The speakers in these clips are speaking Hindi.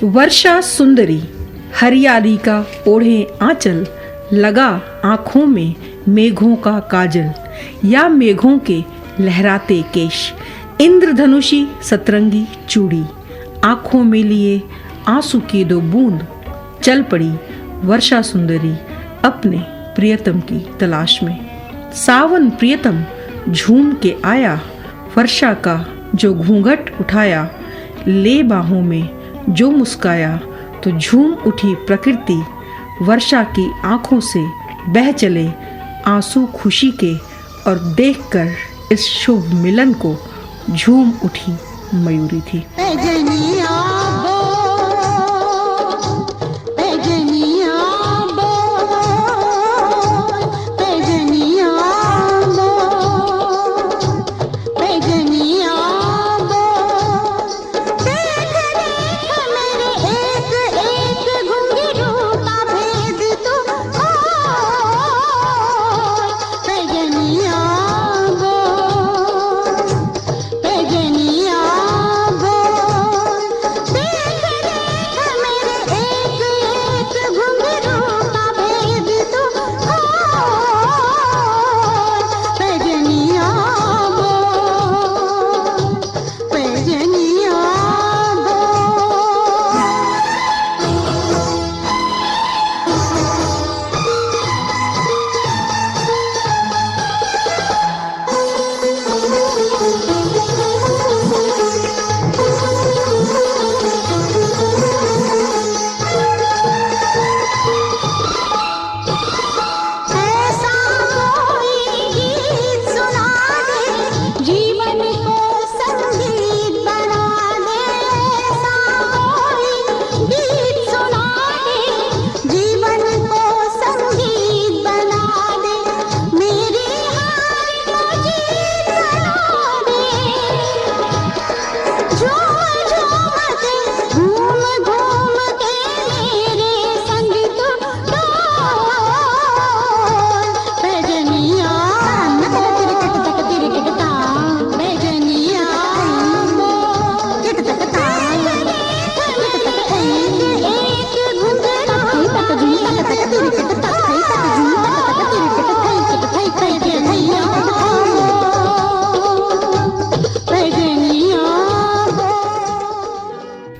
वर्षा सुंदरी हरियाली का ओढ़े आंचल, लगा आँखों में मेघों का काजल, या मेघों के लहराते केश, इंद्रधनुषी सतरंगी चूड़ी, आँखों में लिए आंसू की दो बूंद, चल पड़ी वर्षा सुंदरी अपने प्रियतम की तलाश में। सावन प्रियतम झूम के आया, वर्षा का जो घूंघट उठाया, ले बाहों में जो मुस्काया, तो झूम उठी प्रकृति, वर्षा की आंखों से बह चले आंसू खुशी के, और देखकर इस शुभ मिलन को झूम उठी मयूरी थी।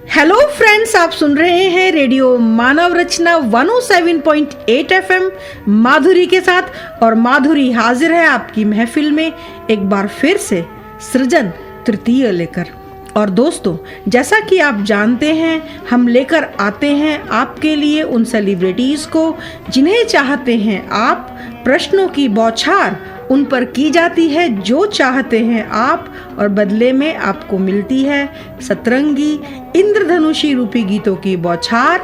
हेलो फ्रेंड्स, आप सुन रहे हैं रेडियो मानव रचना 107.8 FM माधुरी के साथ, और माधुरी हाजिर है आपकी महफिल में एक बार फिर से सृजन तृतीय लेकर। और दोस्तों, जैसा कि आप जानते हैं, हम लेकर आते हैं आपके लिए उन सेलिब्रिटीज को जिन्हें चाहते हैं आप, प्रश्नों की बौछार उन पर की जाती है जो चाहते हैं आप, और बदले में आपको मिलती है सतरंगी इंद्रधनुषी रूपी गीतों की बौछार,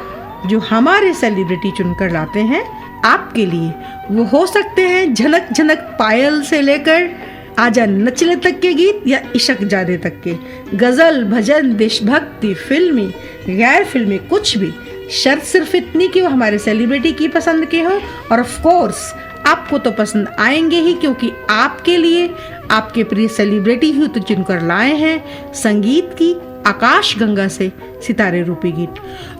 जो हमारे सेलिब्रिटी चुनकर लाते हैं आपके लिए। वो हो सकते हैं झनक झनक पायल से लेकर आजा नचले तक के गीत, या इशक जादे तक के, गजल, भजन, देशभक्ति, फिल्मी, गैर फिल्मी, कुछ भी। शर्त सिर्फ इतनी कि वो हमारे सेलिब्रिटी की पसंद के हो, और ऑफ कोर्स आपको तो पसंद आएंगे ही, क्योंकि आपके लिए आपके प्रिय सेलिब्रिटी ही तो चुनकर लाए हैं संगीत की आकाश गंगा से सितारे रूपी गीत।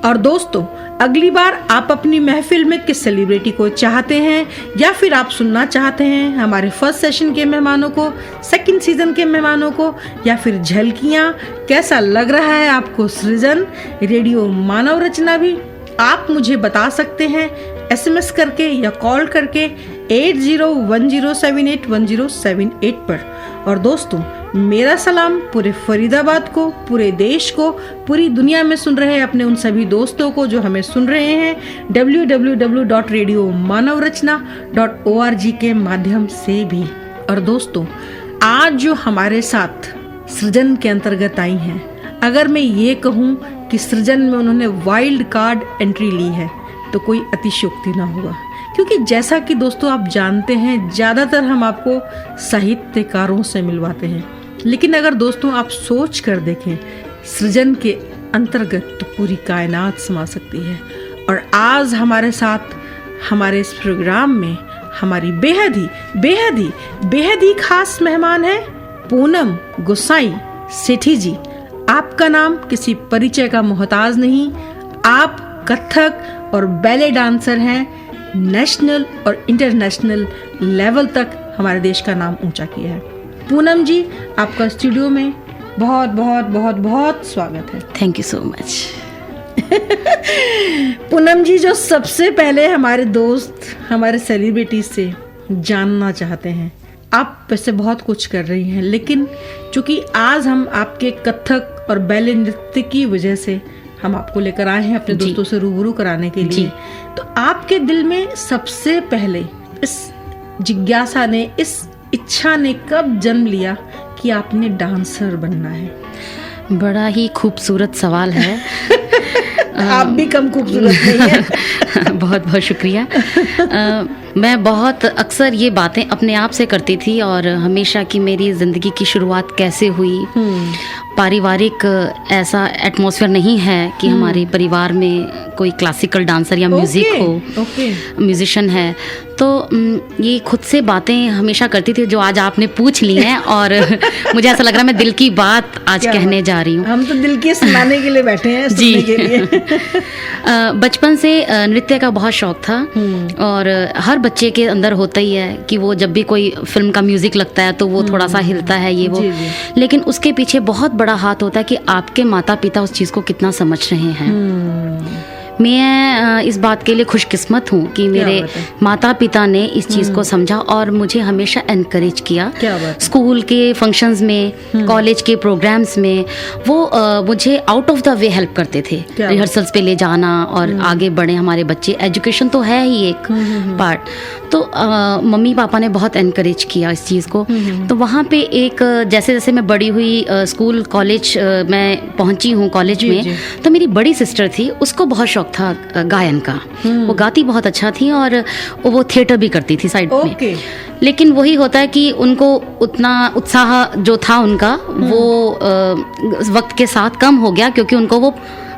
और दोस्तों, अगली बार आप अपनी महफिल में किस सेलिब्रिटी को चाहते हैं, या फिर आप सुनना चाहते हैं हमारे फर्स्ट सेशन के मेहमानों को, सेकंड सीजन के मेहमानों को, या फिर झलकियां, कैसा लग रहा है आपको सृजन रेडियो मानव रचना भी, आप मुझे बता सकते हैं SMS करके या कॉल करके 8010781078 पर। और दोस्तों, मेरा सलाम पूरे फरीदाबाद को, पूरे देश को, पूरी दुनिया में सुन रहे अपने उन सभी दोस्तों को जो हमें सुन रहे हैं www.radiomanavRachna.org के माध्यम से भी। और दोस्तों, आज जो हमारे साथ सृजन के अंतर्गत आई हैं, अगर मैं ये कहूँ कि सृजन में उन्होंने वाइल्ड कार्ड एंट्री ली है, तो कोई अतिशयोक्ति ना होगा, क्योंकि जैसा कि दोस्तों आप जानते हैं, ज़्यादातर हम आपको साहित्यकारों से मिलवाते हैं, लेकिन अगर दोस्तों आप सोच कर देखें, सृजन के अंतर्गत तो पूरी कायनात समा सकती है। और आज हमारे साथ हमारे इस प्रोग्राम में हमारी बेहद ही खास मेहमान है पूनम गोसाई सेठी जी। आपका नाम किसी परिचय का मोहताज नहीं, आप कथक और बैले डांसर हैं। नेशनल और इंटरनेशनल लेवल तक हमारे देश का नाम ऊंचा किया है। पूनम जी, आपका स्टूडियो में बहुत बहुत बहुत बहुत स्वागत है। Thank you so much. Poonam ji, जो सबसे पहले हमारे दोस्त हमारे सेलिब्रिटी से जानना चाहते हैं, आप वैसे बहुत कुछ कर रही हैं, लेकिन चूंकि आज हम आपके कथक और बैले नृत्य की वजह से हम आपको लेकर आए हैं अपने दोस्तों से रूबरू कराने के लिए, तो आपके दिल में सबसे पहले इस जिज्ञासा ने, इस इच्छा ने कब जन्म लिया कि आपने डांसर बनना है? बड़ा ही खूबसूरत सवाल है। आप भी कम खूबसूरत नहीं हैं। बहुत बहुत शुक्रिया। मैं बहुत अक्सर ये बातें अपने आप से करती थी और हमेशा की मेरी ज़िंदगी की शुरुआत कैसे हुई। पारिवारिक ऐसा एटमॉस्फेयर नहीं है कि हमारे परिवार में कोई क्लासिकल डांसर या म्यूज़िक हो, म्यूजिशियन है। तो ये खुद से बातें हमेशा करती थी जो आज आपने पूछ ली हैं और मुझे ऐसा लग रहा है मैं दिल की बात आज कहने जा रही हूँ। हम तो दिल की सुनाने के लिए बैठे हैं, सुनने के लिए। बचपन से नृत्य का बहुत शौक था और हर बच्चे के अंदर होता ही है कि वो जब भी कोई फिल्म का म्यूजिक लगता है तो वो थोड़ा सा हिलता है ये वो, लेकिन उसके पीछे बहुत बड़ा हाथ होता है कि आपके माता पिता उस चीज़ को कितना समझ रहे हैं। मैं इस बात के लिए खुशकिस्मत हूँ कि मेरे माता पिता ने इस चीज़ को समझा और मुझे हमेशा एनकरेज किया। स्कूल के फंक्शंस में, कॉलेज के प्रोग्राम्स में वो मुझे out of the way help करते थे, रिहर्सल्स पे ले जाना और आगे बढ़े हमारे बच्चे। एजुकेशन तो है ही एक पार्ट, तो मम्मी पापा ने बहुत एनकरेज किया इस चीज़ को। तो वहाँ पे एक जैसे जैसे मैं बड़ी हुई, स्कूल कॉलेज मैं पहुँची हूँ कॉलेज में, तो मेरी बड़ी सिस्टर थी, उसको बहुत शौक था गायन का। वो गाती बहुत अच्छा थी और वो थिएटर भी करती थी साइड में। लेकिन वही होता है कि उनको उतना उत्साह जो था उनका वो वक्त के साथ कम हो गया, क्योंकि उनको वो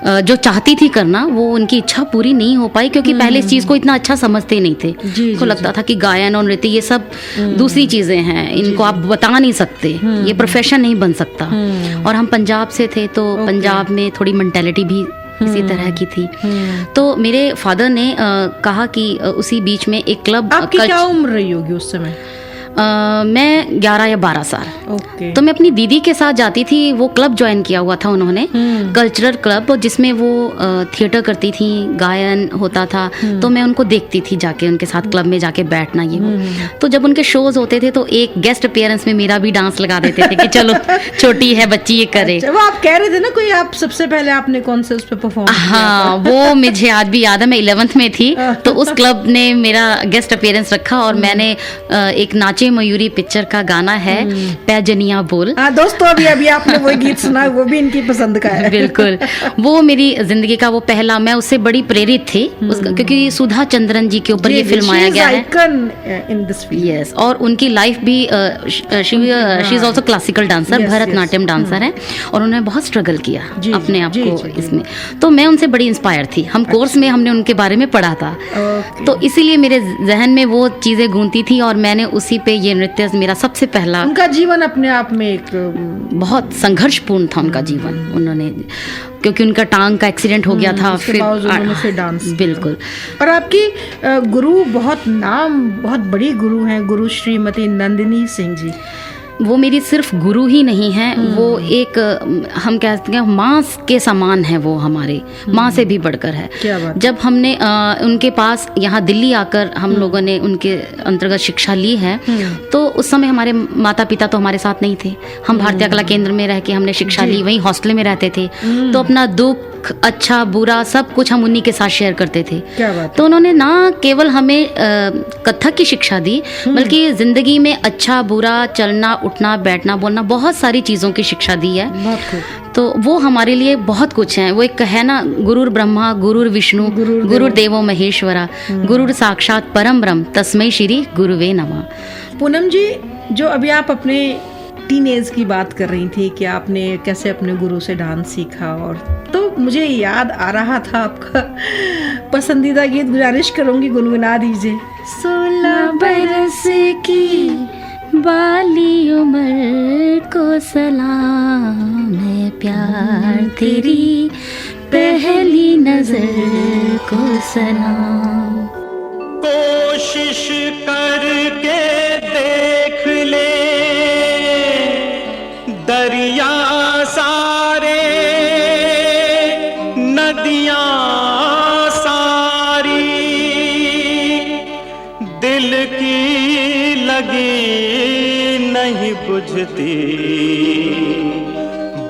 जो चाहती थी करना वो उनकी इच्छा पूरी नहीं हो पाई, क्योंकि पहले इस चीज़ को इतना अच्छा समझते नहीं थे। उनको लगता था कि गायन और नृत्य ये सब दूसरी चीज़ें हैं, इनको आप बता नहीं सकते, ये प्रोफेशन नहीं बन सकता। और हम पंजाब से थे तो पंजाब में थोड़ी मेंटेलिटी भी इसी तरह की थी। तो मेरे फादर ने कहा कि उसी बीच में एक क्लब। आपकी क्या उम्र रही होगी उस समय? मैं 11 या 12 साल। तो मैं अपनी दीदी के साथ जाती थी, वो क्लब ज्वाइन किया हुआ था उन्होंने, कल्चरल क्लब, जिसमें वो थिएटर करती थी, गायन होता था। तो मैं उनको देखती थी जाके, उनके साथ क्लब में जाके बैठना ये वो। तो जब उनके शोज होते थे तो एक गेस्ट अपीयरेंस में मेरा भी डांस लगा देते थे कि चलो छोटी है बच्ची ये करे। वो आप कह रहे थे ना कोई, आप सबसे पहले आपने कौन से उस पे परफॉर्म किया? हाँ, वो मुझे आज भी याद है। मैं 11th में थी तो उस क्लब ने मेरा गेस्ट अपीयरेंस रखा और मैंने एक नाचे मयूरी पिक्चर का गाना है पैजनिया बोल। दोस्तों अभी आपने वो गीत सुना, वो भी इनकी पसंद का है। बिल्कुल, वो मेरी जिंदगी का वो पहला, मैं उससे बड़ी प्रेरित थी क्योंकि सुधा चंद्रन जी के ऊपर ये फिल्म आया गया है। यस, और उनकी लाइफ भी, she is also classical dancer, Bharatanatyam dancer है और उन्होंने बहुत स्ट्रगल किया अपने आप को इसमें। तो मैं उनसे बड़ी इंस्पायर थी। हम कोर्स में हमने उनके बारे में पढ़ा था, तो इसीलिए मेरे जहन में वो चीजें गूंजती थी और मैंने उसी पे ये नृत्य मेरा सबसे पहला। उनका जीवन अपने आप में एक बहुत संघर्षपूर्ण था उनका जीवन। उन्होंने, क्योंकि उनका टांग का एक्सीडेंट हो गया था, फिर डांस। बिल्कुल। और आपकी गुरु बहुत बड़ी गुरु हैं, गुरु श्रीमती नंदिनी सिंह जी। वो मेरी सिर्फ गुरु ही नहीं है, वो एक, हम कहते हैं माँ के समान है, वो हमारे माँ से भी बढ़कर है। क्या बात? जब हमने उनके पास यहाँ दिल्ली आकर हम लोगों ने उनके अंतर्गत शिक्षा ली है, तो उस समय हमारे माता पिता तो हमारे साथ नहीं थे। हम भारतीय कला केंद्र में रह के हमने शिक्षा ली, वहीं हॉस्टल में रहते थे, तो अपना दुख अच्छा बुरा सब कुछ हम उन्हीं के साथ शेयर करते थे। क्या बात? तो उन्होंने ना केवल हमें कथक की शिक्षा दी, बल्कि जिंदगी में अच्छा बुरा, चलना उठना बैठना बोलना, बहुत सारी चीज़ों की शिक्षा दी है। तो वो हमारे लिए बहुत कुछ है। वो एक है ना, गुरुर ब्रह्मा गुरुर विष्णु गुरुर देवो महेश्वरा गुरुर साक्षात परम ब्रह्म तस्मै श्री गुरुवे नमः। पूनम जी, जो अभी आप अपने टीनेज की बात कर रही थी कि आपने कैसे अपने गुरु से डांस सीखा, और तो मुझे याद आ रहा था आपका पसंदीदा गीत, गुजारिश करूंगी गुनगुना दीजिए। 16 बरस की बाली उम्र को सलाम है प्यार तेरी पहली नजर को सलाम। कोशिश करके देख ले दरिया सारे नदियां सारी दिल की लगी नहीं बुझती,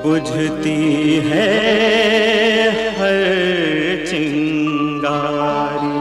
बुझती है हर चिंगारी।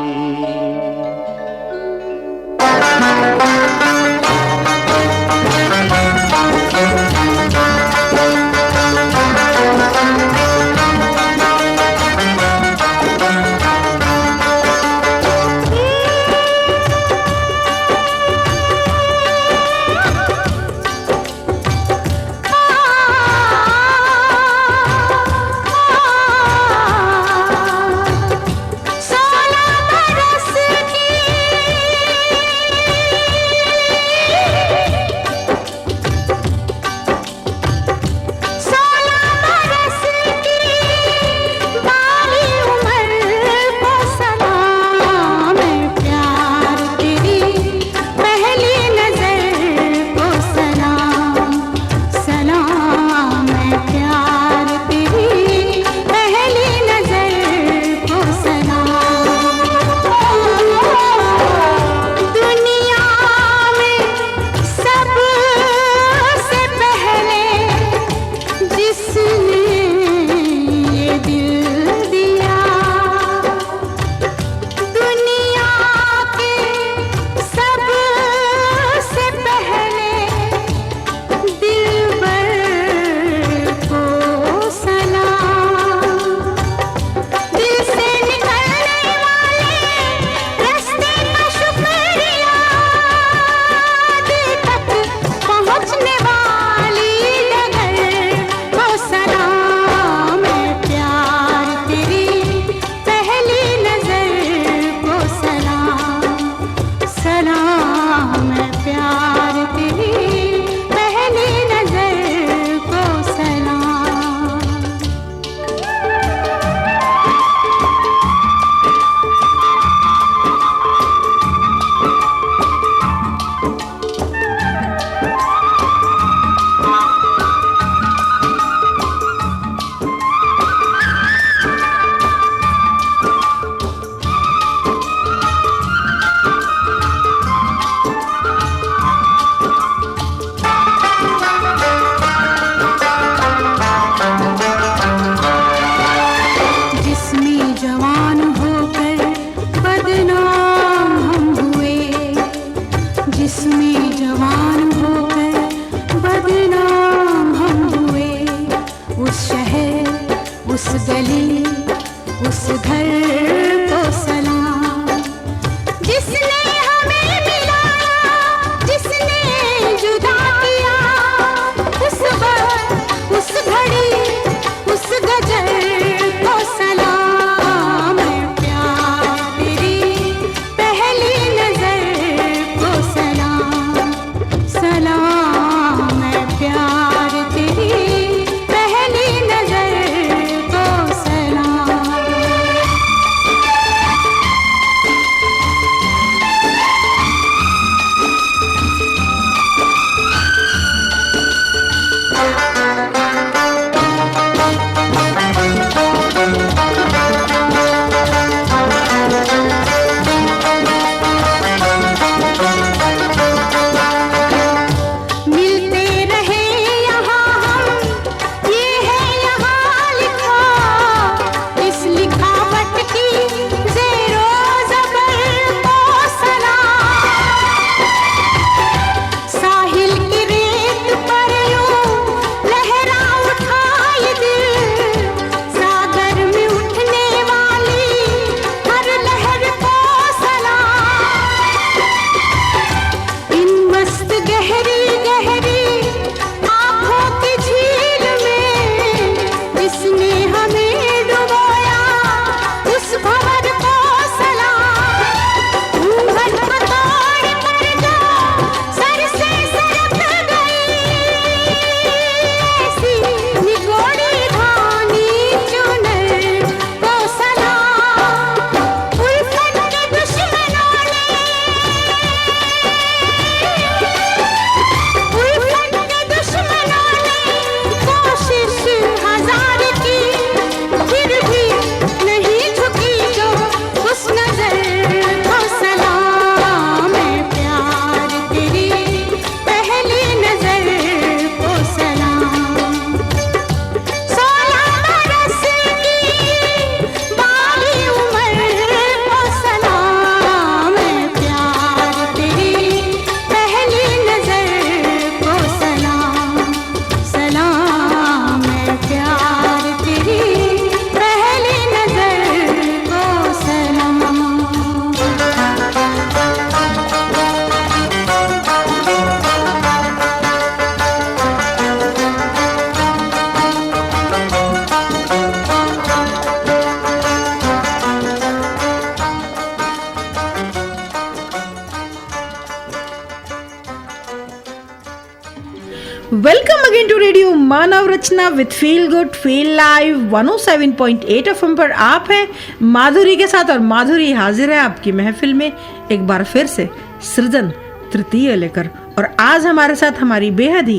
Manav Rachna with feel good feel live 107.8 FM पर आप हैं माधुरी के साथ, और माधुरी हाजिर है आपकी महफिल में एक बार फिर से सृजन तृतीय लेकर। और आज हमारे साथ हमारी बेहद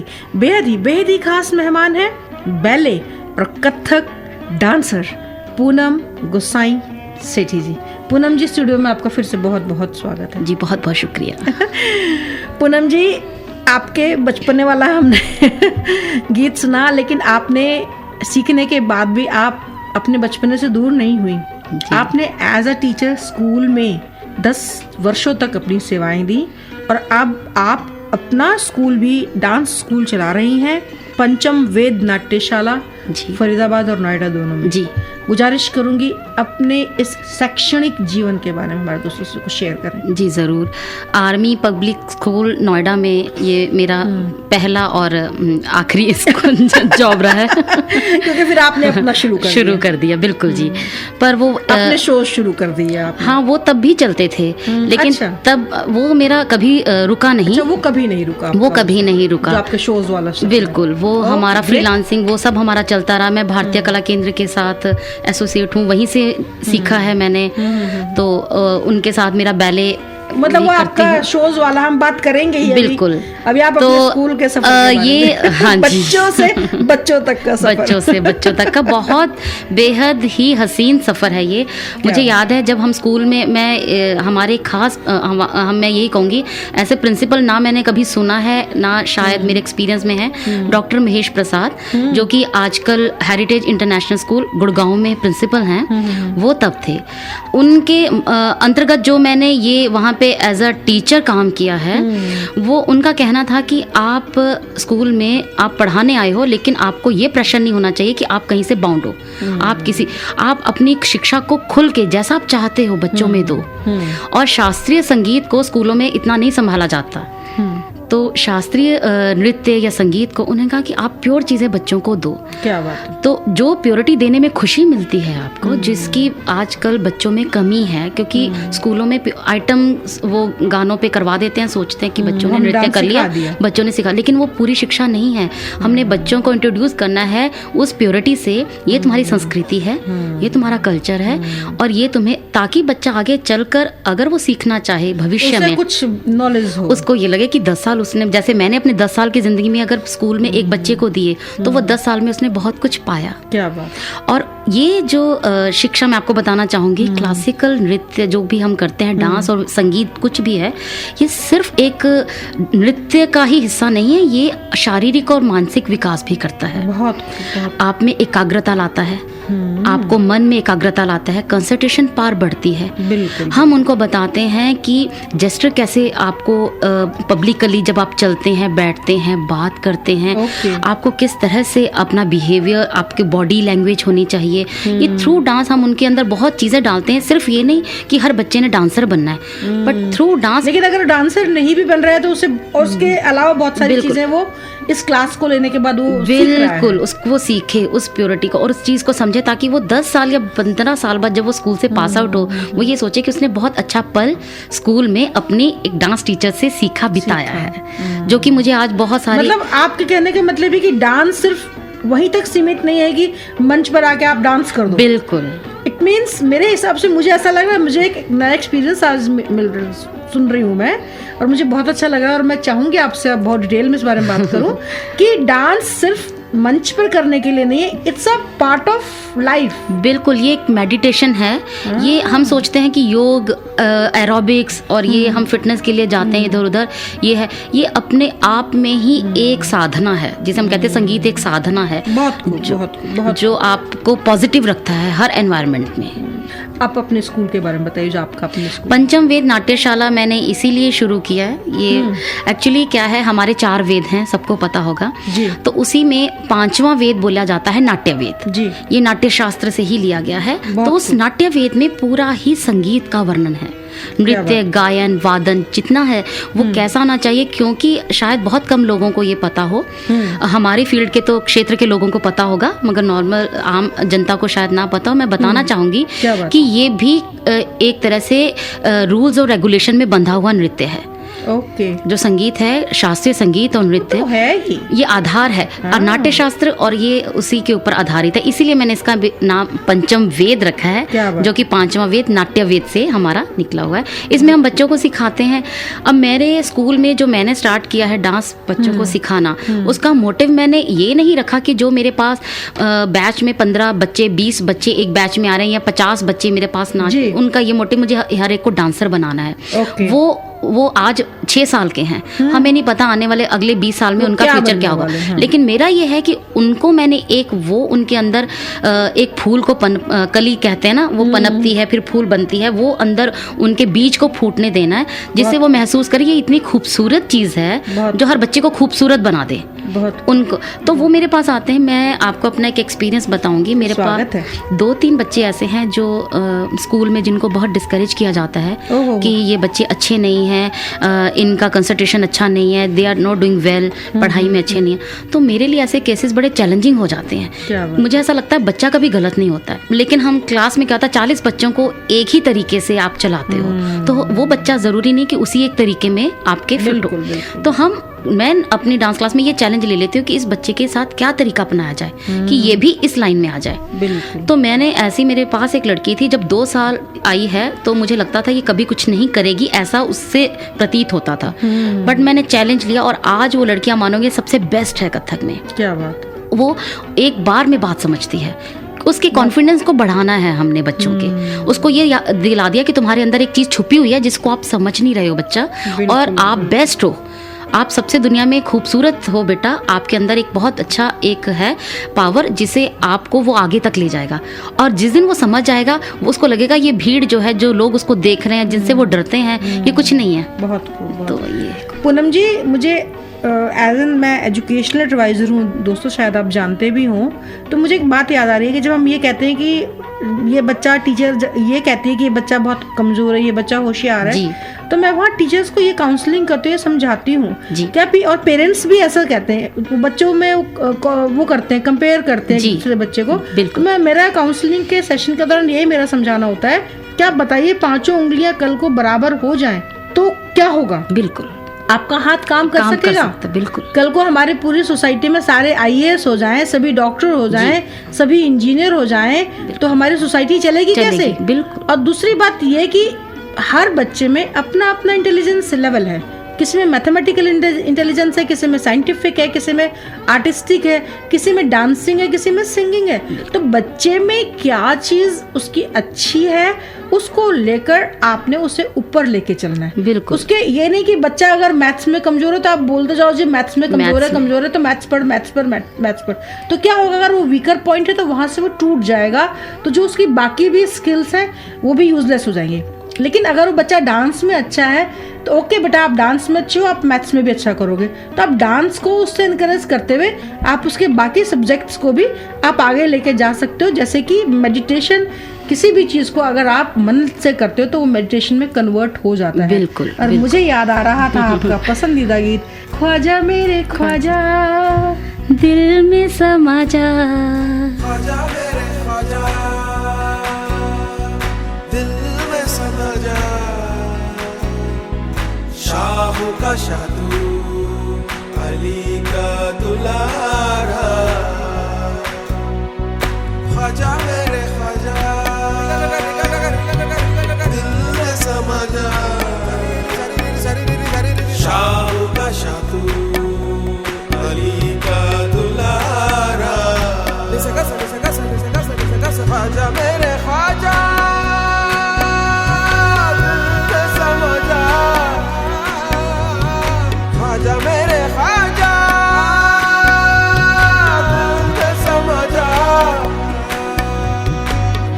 ही खास मेहमान है बैले और कथक डांसर पूनम गोसाई सेठी जी। पूनम जी, स्टूडियो में आपका फिर से बहुत बहुत स्वागत है जी। बहुत बहुत शुक्रिया। पूनम जी, आपके बचपने वाला हमने गीत सुना, लेकिन आपने सीखने के बाद भी आप अपने बचपने से दूर नहीं हुई। आपने एज अ टीचर स्कूल में 10 वर्षों तक अपनी सेवाएं दी, और अब आप अपना स्कूल भी डांस स्कूल चला रही हैं, पंचम वेद नाट्यशाला फरीदाबाद और नोएडा दोनों में जी। गुजारिश करूंगी अपने इस शैक्षणिक जीवन के बारे में हमारे दोस्तों से कुछ शेयर करें। जी ज़रूर। आर्मी पब्लिक स्कूल नोएडा में ये मेरा पहला और आखिरी स्कूल जॉब रहा है क्योंकि फिर आपने अपना शुरू कर दिया। बिल्कुल जी। पर वो अपने शो शुरू कर दिए आपने। हाँ, वो तब भी चलते थे, लेकिन तब वो मेरा कभी रुका नहीं। वो कभी नहीं रुका जो आपके शोज वाला बिल्कुल। वो हमारा फ्रीलांसिंग वो सब हमारा चलता रहा। मैं भारतीय कला केंद्र के साथ एसोसिएट हूँ, वहीं से सीखा है मैंने। तो उनके साथ मेरा बैले मतलब वो आपका शोज वाला हम बात करेंगे ही। बिल्कुल। अभी आप तो अपने स्कूल के सफर ये हाँ बच्चों से बच्चों तक का सफर, बच्चों तक का बहुत बेहद ही हसीन सफर है ये। मुझे याद है जब हम स्कूल में, मैं हमारे खास मैं यही कहूँगी, ऐसे प्रिंसिपल ना मैंने कभी सुना है ना शायद मेरे एक्सपीरियंस में है, डॉक्टर महेश प्रसाद, जो कि आजकल हेरिटेज इंटरनेशनल स्कूल गुड़गांव में प्रिंसिपल हैं। वो तब थे। उनके अंतर्गत जो मैंने ये वहाँ पे एज अ टीचर काम किया है, वो उनका कहना था कि आप स्कूल में आप पढ़ाने आए हो, लेकिन आपको ये प्रेशर नहीं होना चाहिए कि आप कहीं से बाउंड हो। आप अपनी शिक्षा को खुल के जैसा आप चाहते हो बच्चों में दो। और शास्त्रीय संगीत को स्कूलों में इतना नहीं संभाला जाता, तो शास्त्रीय नृत्य या संगीत को उन्हें कहा कि आप प्योर चीज़ें बच्चों को दो। क्या बात है। तो जो प्योरिटी देने में खुशी मिलती है आपको, जिसकी आजकल बच्चों में कमी है, क्योंकि स्कूलों में आइटम वो गानों पे करवा देते हैं, सोचते हैं कि बच्चों ने नृत्य कर लिया, बच्चों ने सीखा, लेकिन वो पूरी शिक्षा नहीं है। हमने बच्चों को इंट्रोड्यूस करना है उस प्योरिटी से, ये तुम्हारी संस्कृति है, ये तुम्हारा कल्चर है, और ये तुम्हें, ताकि बच्चा आगे चलकर अगर वो सीखना चाहे भविष्य में कुछ नॉलेज हो, उसको ये लगे कि 10 साल उसने, जैसे मैंने अपने 10 साल की जिंदगी में अगर स्कूल में एक बच्चे को दिए, तो वो 10 साल में उसने बहुत कुछ पाया। क्या बात। और ये जो शिक्षा मैं आपको बताना चाहूंगी, क्लासिकल नृत्य जो भी हम करते हैं, डांस और संगीत कुछ भी है, ये सिर्फ एक नृत्य का ही हिस्सा नहीं है, ये शारीरिक और मानसिक विकास भी करता है। बहुत आप में एकाग्रता लाता है, आपको मन में एकाग्रता लाता है, कंसंट्रेशन पावर बढ़ती है। बिल्कुल। हम उनको बताते हैं कि जेस्चर कैसे आपको पब्लिकली जब आप चलते हैं, बैठते हैं, बात करते हैं, आपको किस तरह से अपना बिहेवियर, आपकी बॉडी लैंग्वेज होनी चाहिए। ये थ्रू डांस हम उनके अंदर बहुत चीज़ें डालते हैं। सिर्फ ये नहीं कि हर बच्चे ने डांसर बनना है, बट थ्रू डांस। लेकिन अगर डांसर नहीं भी बन रहा है तो उसे, उसके अलावा बहुत सारी चीज़ें वो इस क्लास को लेने के बाद वो बिल्कुल उसको सीखे, उस प्योरिटी को और उस चीज़ को समझे, ताकि वो 10 साल या 15 साल बाद जब वो स्कूल से पास आउट हो, वो ये सोचे कि उसने बहुत अच्छा पल स्कूल में अपनी एक डांस टीचर से सीखा बिताया है। जो कि मुझे आज बहुत सारे, मतलब आपके कहने का मतलब है कि डांस सिर्फ वहीं तक सीमित नहीं है कि मंच पर आके आप डांस कर दो। बिल्कुल। इट मीन्स मेरे हिसाब से मुझे ऐसा लग रहा है, मुझे एक नया एक्सपीरियंस आज सुन रही हूँ मैं, और मुझे बहुत अच्छा लगा, और मैं चाहूँगी आपसे अब बहुत डिटेल में इस बारे में बात करूँ कि डांस सिर्फ मंच पर करने के लिए नहीं है, it's a part of life. बिल्कुल, ये एक मेडिटेशन है। ये हम सोचते हैं कि योग, एरोबिक्स और ये हम फिटनेस के लिए जाते हैं इधर उधर, ये है, ये अपने आप में ही एक साधना है, जिसे हम कहते हैं संगीत एक साधना है। बहुत जो आपको पॉजिटिव रखता है हर एनवायरनमेंट में। आप अपने स्कूल के बारे में बताइए, जो आपका अपने स्कूल। पंचम वेद नाट्यशाला मैंने इसीलिए शुरू किया है। ये एक्चुअली क्या है, हमारे 4 वेद हैं, सबको पता होगा जी। तो उसी में 5वां वेद बोला जाता है नाट्य वेद जी। ये नाट्य शास्त्र से ही लिया गया है। तो उस नाट्य वेद में पूरा ही संगीत का वर्णन है, नृत्य, गायन, वादन जितना है वो कैसा आना चाहिए, क्योंकि शायद बहुत कम लोगों को ये पता हो। हमारी फील्ड के तो क्षेत्र के लोगों को पता होगा, मगर नॉर्मल आम जनता को शायद ना पता हो। मैं बताना चाहूंगी कि ये भी एक तरह से रूल्स और रेगुलेशन में बंधा हुआ नृत्य है। ओके। जो संगीत है, शास्त्रीय संगीत और नृत्य तो है ही, ये आधार है। और नाट्य शास्त्र और ये उसी के ऊपर आधारित है, इसीलिए मैंने इसका नाम पंचम वेद रखा है, जो कि पांचवा वेद नाट्य वेद से हमारा निकला हुआ है। इसमें हम बच्चों को सिखाते हैं। अब मेरे स्कूल में जो मैंने स्टार्ट किया है डांस बच्चों को सिखाना, उसका मोटिव मैंने ये नहीं रखा कि जो मेरे पास बैच में 15 बच्चे 20 बच्चे एक बैच में आ रहे हैं या 50 बच्चे मेरे पास नाच, उनका ये मोटिव मुझे हर एक को डांसर बनाना है। वो आज 6 साल के हैं, हमें नहीं पता आने वाले अगले 20 साल में उनका फ्यूचर क्या होगा। लेकिन मेरा ये है कि उनको मैंने उनके अंदर एक फूल को कली कहते हैं ना, वो पनपती है फिर फूल बनती है, वो अंदर उनके बीज को फूटने देना है, जिससे वो महसूस करे ये इतनी खूबसूरत चीज़ है जो हर बच्चे को खूबसूरत बना दे उनको। तो वो मेरे पास आते हैं। मैं आपको अपना एक एक्सपीरियंस बताऊंगी। मेरे पास 2-3 बच्चे ऐसे हैं जो स्कूल में जिनको बहुत डिस्करेज किया जाता है कि ये बच्चे अच्छे नहीं हैं, इनका कंसंट्रेशन अच्छा नहीं है, they are not doing well, पढ़ाई में अच्छे नहीं है। तो मेरे लिए ऐसे केसेस बड़े चैलेंजिंग हो जाते हैं। मुझे ऐसा लगता है बच्चा कभी गलत नहीं होता है, लेकिन हम क्लास में क्या होता है 40 बच्चों को एक ही तरीके से आप चलाते हो, तो वो बच्चा ज़रूरी नहीं कि उसी एक तरीके में आपके फिट हो। तो मैं अपनी डांस क्लास में ये चैलेंज ले लेती हूँ कि इस बच्चे के साथ क्या तरीका अपनाया जाए कि ये भी इस लाइन में आ जाए। तो मैंने ऐसी, मेरे पास एक लड़की थी, जब 2 साल आई है तो मुझे लगता था ये कभी कुछ नहीं करेगी, ऐसा उससे प्रतीत होता था। बट मैंने चैलेंज लिया और आज वो लड़कियां मानोगे सबसे बेस्ट है कथक में। क्या बात। वो एक बार में बात समझती है। उसके कॉन्फिडेंस को बढ़ाना है हमने बच्चों के, उसको ये दिला दिया कि तुम्हारे अंदर एक चीज़ छुपी हुई है जिसको आप समझ नहीं रहे हो बच्चा, और आप बेस्ट हो, आप सबसे दुनिया में खूबसूरत हो बेटा, आपके अंदर एक बहुत अच्छा एक है पावर जिसे आपको वो आगे तक ले जाएगा। और जिस दिन वो समझ जाएगा उसको लगेगा ये भीड़ जो है, जो लोग उसको देख रहे हैं, जिनसे वो डरते हैं, ये कुछ नहीं है। बहुत खूब। तो ये पूनम जी, मुझे एज एन मैं एजुकेशनल एडवाइज़र हूँ दोस्तों, शायद आप जानते भी हों, तो मुझे एक बात याद आ रही है कि जब हम ये कहते हैं कि ये बच्चा, टीचर ये कहती है कि ये बच्चा बहुत कमज़ोर है, ये बच्चा होशियार है, तो मैं वहाँ टीचर्स को ये काउंसलिंग करते हुए समझाती हूँ क्या भी, और पेरेंट्स भी ऐसा कहते हैं, बच्चों में वो करते हैं, कंपेयर करते हैं दूसरे बच्चे को। तो मैं, मेरा काउंसलिंग के सेशन के दौरान यही मेरा समझाना होता है, क्या बताइए 5 उंगलियां कल को बराबर हो जाएं तो क्या होगा? बिल्कुल आपका हाथ काम कर सकेगा। बिल्कुल। कल को हमारी पूरी सोसाइटी में सारे IAS हो जाएं, सभी डॉक्टर हो जाएं, सभी इंजीनियर हो जाएं, तो हमारी सोसाइटी चलेगी कैसे? बिल्कुल। और दूसरी बात ये कि हर बच्चे में अपना अपना इंटेलिजेंस लेवल है, किसी में मैथमेटिकल इंटेलिजेंस है, किसी में साइंटिफिक है, किसी में आर्टिस्टिक है, किसी में डांसिंग है, किसी में सिंगिंग है। तो बच्चे में क्या चीज़ उसकी अच्छी है, उसको लेकर आपने उसे ऊपर लेके चलना है। बिल्कुल। उसके ये नहीं कि बच्चा अगर मैथ्स में कमजोर है तो आप बोलते जाओ जी मैथ्स में कमजोर है तो मैथ्स पढ़। तो क्या होगा, अगर वो वीकर पॉइंट है तो वहां से वो टूट जाएगा, तो जो उसकी बाकी भी स्किल्स हैं वो भी यूजलेस हो जाएंगे। लेकिन अगर वो बच्चा डांस में अच्छा है तो ओके बेटा, आप डांस में अच्छे हो, आप मैथ्स में भी अच्छा करोगे, तो आप डांस को उससे इनकरेज करते हुए आप उसके बाकी सब्जेक्ट्स को भी आप आगे लेके जा सकते हो। जैसे कि मेडिटेशन, किसी भी चीज़ को अगर आप मन से करते हो तो वो मेडिटेशन में कन्वर्ट हो जाता है। बिल्कुल। और मुझे याद आ रहा था आपका पसंदीदा गीत, ख्वाजा मेरे ख्वाजा दिल में समा जा, ख्वाजा मेरे ख्वाजा दिल में समा जा, शाहू का शादू अली का दुलारा, ख्वाजा मेरे ख्वाजा दिल में समा जा, शाहू का शादू अली का दुलारा, ख्वाजा मेरे ख्वाजा ख्वाजा मेरे ख्वाजा तूने समझा,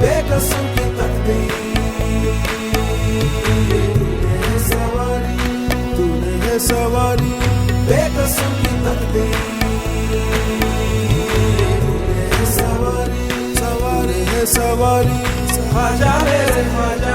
बेकसों की तकदीर तूने है सवारी, बेकसों की तकदीर तूने है सवारी, सवारी है सवारी, ख्वाजा मेरे Khwaja.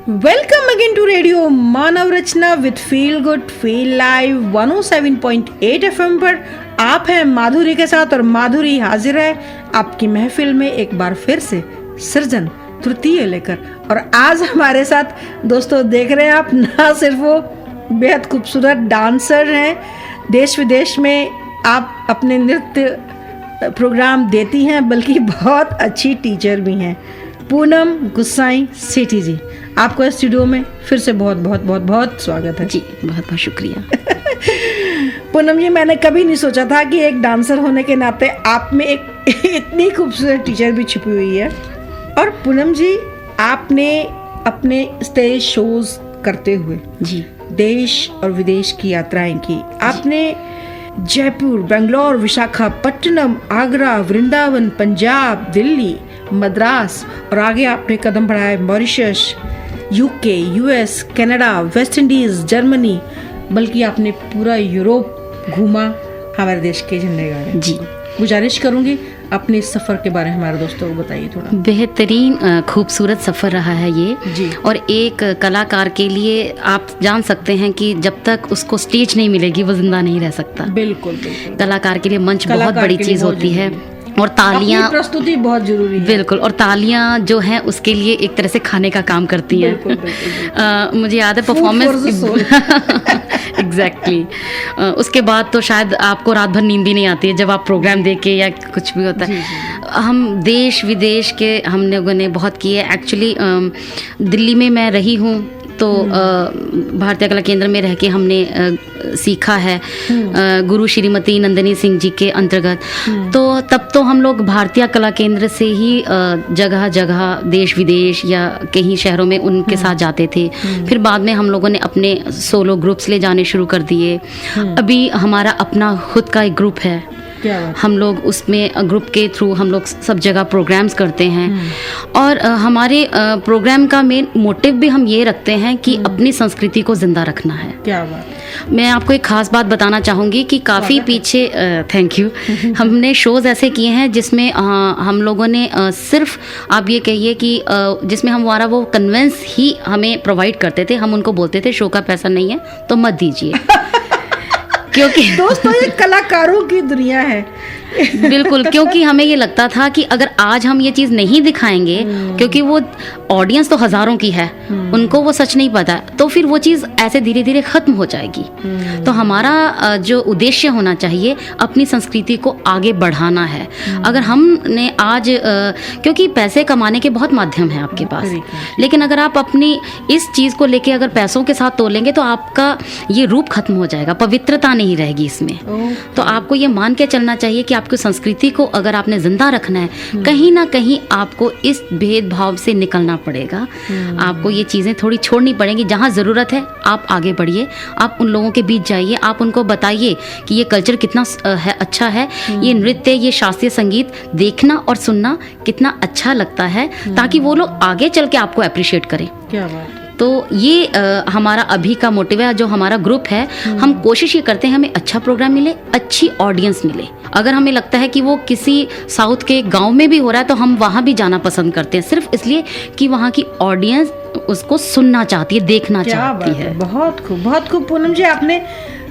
Welcome again to Radio Manav Rachna with Feel Good Feel Live 107.8 FM पर आप हैं माधुरी के साथ और माधुरी हाजिर है आपकी महफिल में एक बार फिर से सृजन तृतीय लेकर। और आज हमारे साथ दोस्तों देख रहे हैं आप, ना सिर्फ वो बेहद खूबसूरत डांसर हैं, देश विदेश में आप अपने नृत्य प्रोग्राम देती हैं, बल्कि बहुत अच्छी टीचर भी हैं। पूनम गुसाई सेठी जी, आपको स्टूडियो में फिर से बहुत बहुत बहुत बहुत स्वागत है जी। बहुत बहुत शुक्रिया। पूनम जी, मैंने कभी नहीं सोचा था कि एक डांसर होने के नाते आप में एक इतनी खूबसूरत टीचर भी छिपी हुई है। और पूनम जी, आपने अपने स्टेज शोज करते हुए जी देश और विदेश की यात्राएं की। आपने जयपुर, बेंगलोर, विशाखापट्टनम, आगरा, वृंदावन, पंजाब, दिल्ली, मद्रास और आगे आपने कदम बढ़ाए Mauritius, UK, US, Canada, West Indies, Germany, बल्कि आपने पूरा यूरोप घूमा हमारे देश के झंडे गाड़े। जी, गुजारिश करूंगी अपने इस सफ़र के बारे में हमारे दोस्तों को बताइए थोड़ा। बेहतरीन खूबसूरत सफ़र रहा है ये जी। और एक कलाकार के लिए आप जान सकते हैं कि जब तक उसको स्टेज नहीं मिलेगी वो जिंदा नहीं रह सकता। बिल्कुल बिल्कुल। कलाकार के लिए मंच बहुत कलाकार बड़ी के लिए चीज़ बहुत होती है जरूरी और तालियां, अपनी प्रस्तुति बहुत जरूरी है। बिल्कुल, और तालियां जो हैं उसके लिए एक तरह से खाने का काम करती हैं। बिल्कुल, बिल्कुल। मुझे याद है Food for the performance soul। Exactly. उसके बाद तो शायद आपको रात भर नींद भी नहीं आती है जब आप प्रोग्राम देख के या कुछ भी होता है। हम देश विदेश के हम लोगों ने बहुत किए। एक्चुअली दिल्ली में मैं रही हूँ तो भारतीय कला केंद्र में रह के हमने सीखा है गुरु श्रीमती नंदिनी सिंह जी के अंतर्गत। तो तब तो हम लोग भारतीय कला केंद्र से ही जगह जगह देश विदेश या कहीं शहरों में उनके साथ जाते थे। फिर बाद में हम लोगों ने अपने सोलो ग्रुप्स ले जाने शुरू कर दिए। अभी हमारा अपना खुद का एक ग्रुप है। हम लोग उसमें ग्रुप के थ्रू हम लोग सब जगह प्रोग्राम्स करते हैं और हमारे प्रोग्राम का मेन मोटिव भी हम ये रखते हैं कि अपनी संस्कृति को जिंदा रखना है। क्या बात। मैं आपको एक खास बात बताना चाहूँगी कि काफ़ी पीछे थैंक यू हमने शोज़ ऐसे किए हैं जिसमें हम लोगों ने सिर्फ आप ये कहिए कि जिसमें हमारा वो कन्वेंस ही हमें प्रोवाइड करते थे। हम उनको बोलते थे शो का पैसा नहीं है तो मत दीजिए क्योंकि दोस्तों ये कलाकारों की दुनिया है। बिल्कुल, क्योंकि हमें ये लगता था कि अगर आज हम ये चीज़ नहीं दिखाएंगे, क्योंकि वो ऑडियंस तो हज़ारों की है, उनको वो सच नहीं पता, तो फिर वो चीज़ ऐसे धीरे धीरे ख़त्म हो जाएगी। तो हमारा जो उद्देश्य होना चाहिए अपनी संस्कृति को आगे बढ़ाना है। अगर हमने आज क्योंकि पैसे कमाने के बहुत माध्यम हैं आपके पास, लेकिन अगर आप अपनी इस चीज़ को लेके अगर पैसों के साथ तोलेंगे तो आपका ये रूप खत्म हो जाएगा, पवित्रता नहीं रहेगी इसमें। तो आपको ये मान के चलना चाहिए कि आपकी संस्कृति को अगर आपने जिंदा रखना है, कहीं ना कहीं आपको इस भेदभाव से निकलना पड़ेगा। आपको ये चीज़ें थोड़ी छोड़नी पड़ेंगी। जहाँ ज़रूरत है आप आगे बढ़िए, आप उन लोगों के बीच जाइए, आप उनको बताइए कि ये कल्चर कितना अच्छा है, ये नृत्य, ये शास्त्रीय संगीत देखना और सुनना कितना अच्छा लगता है, ताकि वो लोग आगे चल के आपको अप्रिशिएट करें। क्या बात। तो ये हमारा अभी का मोटिव है। जो हमारा ग्रुप है, हम कोशिश ये करते हैं हमें अच्छा प्रोग्राम मिले, अच्छी ऑडियंस मिले। अगर हमें लगता है कि वो किसी साउथ के गांव में भी हो रहा है तो हम वहाँ भी जाना पसंद करते हैं, सिर्फ इसलिए कि वहाँ की ऑडियंस उसको सुनना चाहती है, देखना चाहती है। बहुत खूब, बहुत खूब। पूनम जी, आपने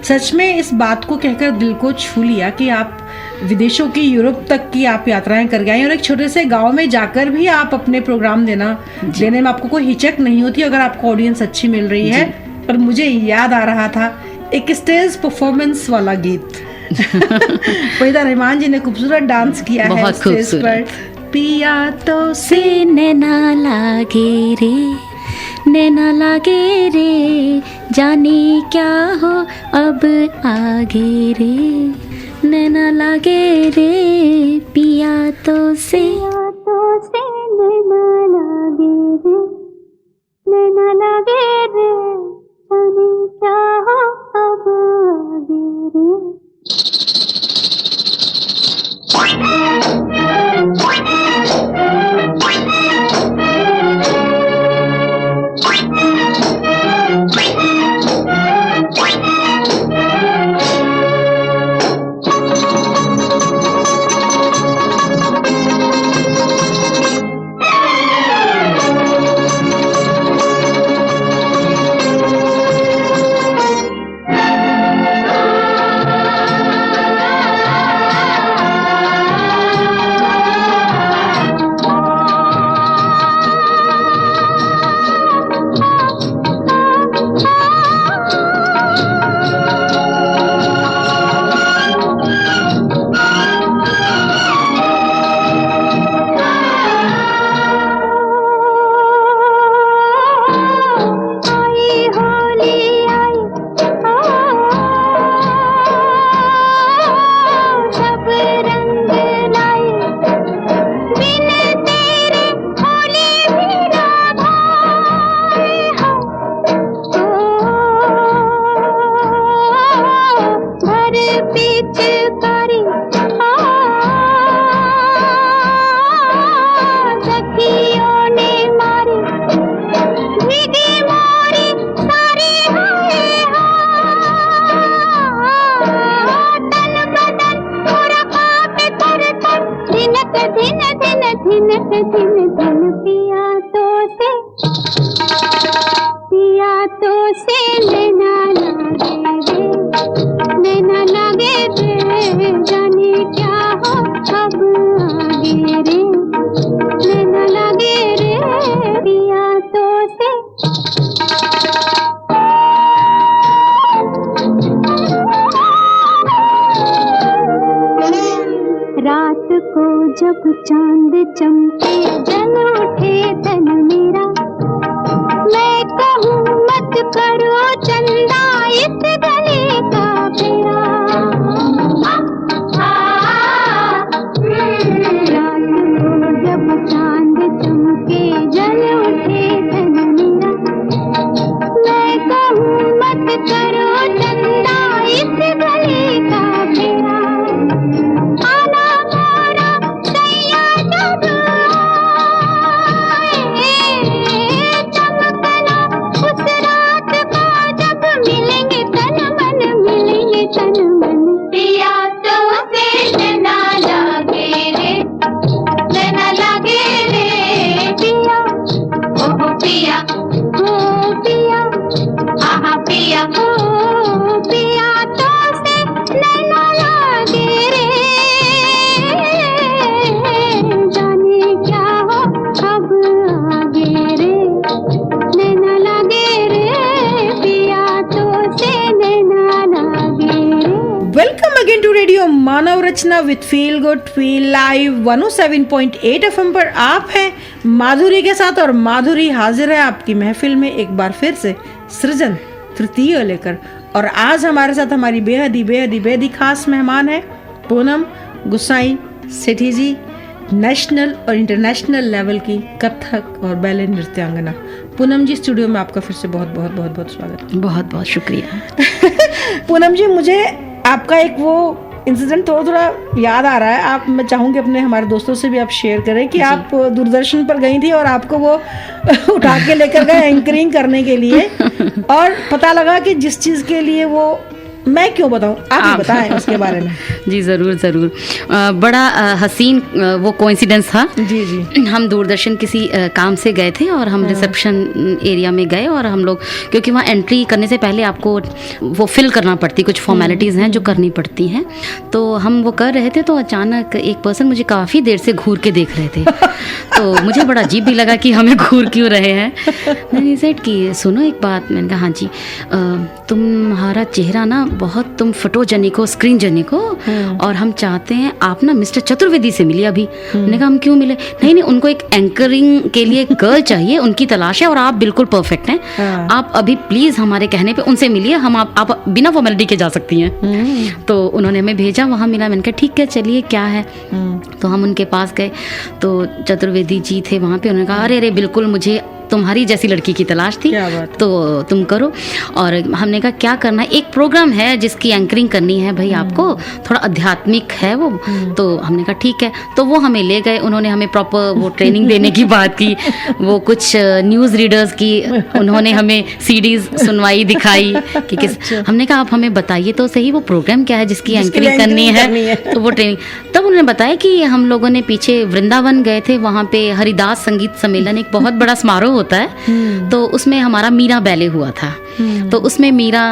सच में इस बात को कहकर दिल को छू लिया कि आप विदेशों की, यूरोप तक की आप यात्राएं कर गए और एक छोटे से गांव में जाकर भी आप अपने प्रोग्राम देने में आपको कोई हिचक नहीं होती अगर आपको ऑडियंस अच्छी मिल रही है। पर मुझे याद आ रहा था एक स्टेज परफॉर्मेंस वाला गीत फरीदा रहमान जी ने खूबसूरत डांस किया है स्टेज पर। पिया तो से नैना लागे रे, नैना लागे रे, जाने क्या हो अब आगे रे, नैना लागे रे, पिया तो से नैना लागे रे, नैना लागे रे, जाने क्या हो अब आगे रे। धिन धन पिया तो से लेना लगे रे जाने क्या हो अब आगे रे लेना लगे रे पिया तो से रात को जब चांद चमके जल उठे तन मेरा मैं कहूँ मत करो चंदा इस गले का फेरा रात को जब चांद चमके जल उठे तन मेरा मैं कहूँ मत करो चंदा इस गले का फेरा आना मोरा सैया जब चमकना उस रात को जब मिलेंगे तन मन पिया तो से लेना लगे रे पिया ओ पिया आहा पिया ओ पिया तो से लेना लगे रे जाने क्या हो अब आगे रे लेना लगे रे पिया तो से लेना लगे रे। Welcome again to radio Manav Rachna with feel good feel live 107.8 FM पर आप हैं माधुरी के साथ और माधुरी हाजिर है आपकी महफिल में एक बार फिर से सृजन तृतीय लेकर। और आज हमारे साथ हमारी बेहद ही खास मेहमान है पूनम गुसाई सेठी जी, नेशनल और इंटरनेशनल लेवल की कथक और बैले नृत्यांगना। पूनम जी, स्टूडियो में आपका फिर से बहुत स्वागत। बहुत बहुत शुक्रिया। पूनम जी, मुझे आपका एक वो इंसिडेंट थोड़ा याद आ रहा है। आप, मैं चाहूँगी अपने हमारे दोस्तों से भी आप शेयर करें कि आप दूरदर्शन पर गई थी और आपको वो उठा के लेकर गए एंकरिंग करने के लिए और पता लगा कि जिस चीज़ के लिए वो, मैं क्यों बताऊं, आप ही बताएं उसके बारे में। जी ज़रूर। बड़ा हसीन वो कोइंसिडेंस था। जी। हम दूरदर्शन किसी काम से गए थे और हम रिसेप्शन एरिया में गए और हम लोग, क्योंकि वहाँ एंट्री करने से पहले आपको वो फिल करना पड़ती, कुछ फॉर्मेलिटीज़ हैं जो करनी पड़ती हैं। तो हम वो कर रहे थे तो अचानक एक पर्सन मुझे काफ़ी देर से घूर के देख रहे थे। तो मुझे बड़ा अजीब भी लगा कि हमें घूर क्यों रहे हैं। मैंने सेट कि सुनो एक बात। मैंने कहा हाँ जी, तुम्हारा चेहरा ना बहुत, तुम फोटोजेनिक हो, स्क्रीन जेनिक हो और हम चाहते हैं आप ना मिस्टर चतुर्वेदी से मिलिए अभी। मैंने कहा हम क्यों मिले? नहीं, उनको एक एंकरिंग के लिए गर्ल चाहिए, उनकी तलाश है और आप बिल्कुल परफेक्ट हैं। आप अभी प्लीज हमारे कहने पे उनसे मिलिए, हम आप बिना फॉर्मेलिटी के जा सकती हैं। तो उन्होंने हमें भेजा, वहाँ मिला। मैंने कहा ठीक है चलिए, क्या है। तो हम उनके पास गए तो चतुर्वेदी जी थे वहाँ पे। उन्होंने कहा अरे बिल्कुल मुझे तुम्हारी जैसी लड़की की तलाश थी, तो तुम करो। और हमने कहा क्या करना है? एक प्रोग्राम है जिसकी एंकरिंग करनी है भाई, आपको थोड़ा आध्यात्मिक है वो। तो हमने कहा ठीक है। तो वो हमें ले गए, उन्होंने हमें प्रॉपर वो ट्रेनिंग देने की बात की। वो कुछ न्यूज़ रीडर्स की उन्होंने हमें सीडीज सुनवाई, दिखाई कि किस। हमने कहा आप हमें बताइए तो सही वो प्रोग्राम क्या है जिसकी एंकरिंग करनी है। तो वो ट्रेनिंग, तब उन्होंने बताया कि हम लोगों ने पीछे वृंदावन गए थे, वहाँ पे हरिदास संगीत सम्मेलन, एक बहुत बड़ा समारोह होता है। तो उसमें हमारा मीरा बैले हुआ था। तो उसमें मीरा,